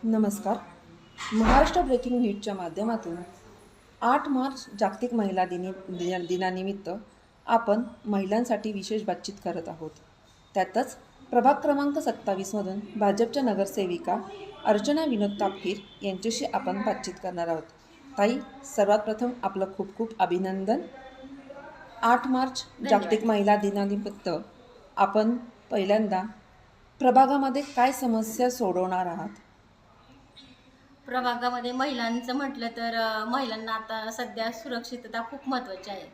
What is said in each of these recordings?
नमस्कार. महाराष्ट्र ब्रेकिंग न्यूजच्या माध्यमातून 8 मार्च जागतिक महिला दिनानिमित्त आपण महिलांसाठी विशेष बातचीत करत आहोत. त्यातच प्रभाग क्रमांक 27मधून भाजपच्या नगरसेविका अर्चना विनोद तापकीर यांच्याशी आपण बातचीत करणार आहोत. ताई, सर्वात प्रथम आपलं खूप खूप अभिनंदन. 8 मार्च जागतिक महिला दिनानिमित्त आपण पहिल्यांदा प्रभागामध्ये काय समस्या सोडवणार आहात? प्रभागामध्ये महिलांचं म्हटलं तर महिलांना आता सध्या सुरक्षितता खूप महत्त्वाची आहे.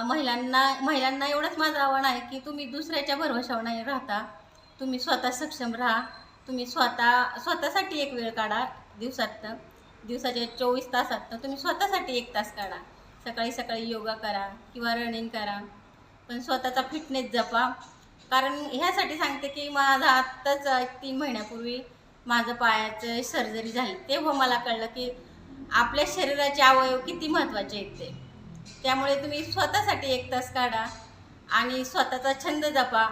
महिलांना एवढंच माझं आव्हान आहे की तुम्ही दुसऱ्याच्या भरवशावर नाही राहता, तुम्ही स्वतः सक्षम राहा. तुम्ही स्वतःसाठी एक वेळ काढा. दिवसाच्या 24 तासातनं तुम्ही स्वतःसाठी 1 तास काढा. सकाळी योगा करा किंवा रनिंग करा, पण स्वतःचा फिटनेस जपा. कारण ह्यासाठी सांगते की माझा आत्ताच 3 महिन्यापूर्वी माझं पायाचं सर्जरी झाली. तेव्हा मला कळलं की आपल्या शरीराचे अवयव किती महत्त्वाचे आहेत ते. त्यामुळे तुम्ही स्वतःसाठी 1 तास काढा आणि स्वतःचा छंद जपा.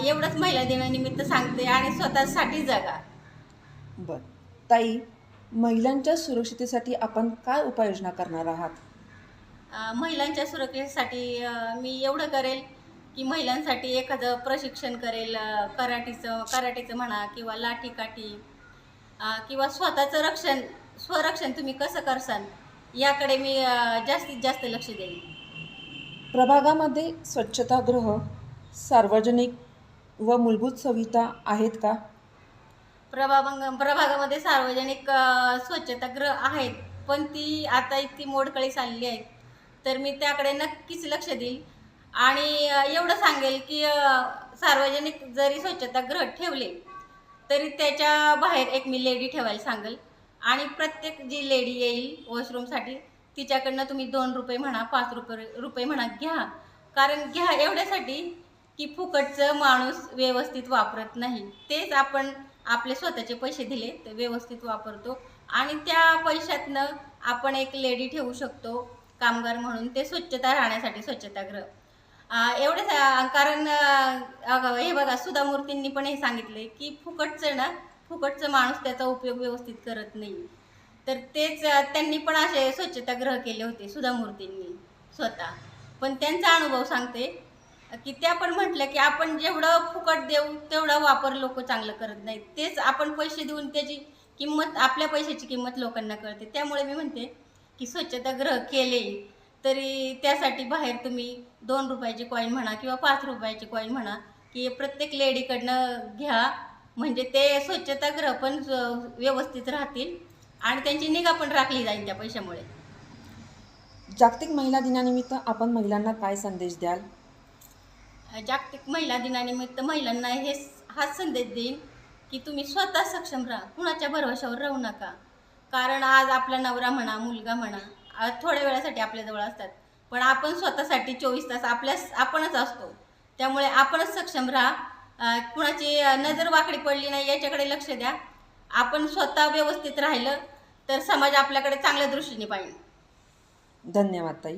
एवढंच महिला दिनानिमित्त सांगते आणि स्वतःसाठी जगा. बरं ताई, महिलांच्या सुरक्षितेसाठी आपण काय उपाययोजना करणार आहात? महिलांच्या सुरक्षेसाठी मी एवढं करेल की महिलांसाठी एखादं प्रशिक्षण करेल. कराटेचं म्हणा किंवा लाठीकाठी किंवा स्वतःचं स्वरक्षण तुम्ही कसं करसाल याकडे मी जास्तीत जास्त लक्ष देईन. प्रभागामध्ये स्वच्छतागृह, सार्वजनिक व मूलभूत सुविधा आहेत का? प्रभागामध्ये सार्वजनिक स्वच्छतागृह आहेत, पण ती आता इतकी मोडकळीस आलेली आहेत, तर मी त्याकडे नक्कीच लक्ष देईल. आणि एवढं सांगेल की सार्वजनिक जरी स्वच्छतागृह ठेवले तरी त्याच्या बाहेर एक मी लेडी ठेवायला सांगेल. आणि प्रत्येक जी लेडी येईल वॉशरूमसाठी तिच्याकडनं तुम्ही 2 रुपये म्हणा, 5 रुपये म्हणा घ्या. कारण घ्या एवढ्यासाठी की फुकटचं माणूस व्यवस्थित वापरत नाही. तेच आपण आपले स्वतःचे पैसे दिले तर व्यवस्थित वापरतो आणि त्या पैशातनं आपण एक लेडी ठेवू शकतो कामगार म्हणून, ते स्वच्छता राहण्यासाठी स्वच्छतागृह. एवढंच. कारण हे बघा, सुधा मूर्तींनी पण हे सांगितले की फुकटचं माणूस त्याचा उपयोग व्यवस्थित करत नाही. तर तेच त्यांनी पण असे स्वच्छतागृह केले होते सुधा मूर्तींनी स्वतः. पण त्यांचा अनुभव सांगते की त्या पण म्हटलं की आपण जेवढं फुकट देऊ तेवढा वापर लोक चांगलं करत नाहीत. तेच आपण पैसे देऊन त्याची किंमत, आपल्या पैशाची किंमत लोकांना कळते. त्यामुळे मी म्हणते की स्वच्छतागृह केले तरी त्यासाठी बाहेर तुम्ही 2 रुपयाचे कॉईन म्हणा किंवा 5 रुपयाचे कॉईन म्हणा की प्रत्येक लेडीकडनं घ्या. म्हणजे ते स्वच्छतागृह पण व्यवस्थित राहतील आणि त्यांची निगा पण राखली जाईल त्या पैशामुळे. जागतिक महिला दिनानिमित्त आपण महिलांना काय संदेश द्याल? जागतिक महिला दिनानिमित्त महिलांना हाच संदेश देईन की तुम्ही स्वतः सक्षम राहा, कुणाच्या भरवशावर राहू नका. कारण आज आपला नवरा म्हणा, मुलगा म्हणा, थोड्या वेळासाठी आपल्याजवळ असतात, पण आपण स्वतःसाठी 24 तास आपणच असतो. त्यामुळे आपणच सक्षम राहा. कुणाची नजर वाकडी पडली नाही याच्याकडे लक्ष द्या. आपण स्वतः व्यवस्थित राहिलं तर समाज आपल्याकडे चांगल्या दृष्टीने पाहिजे. धन्यवाद ताई.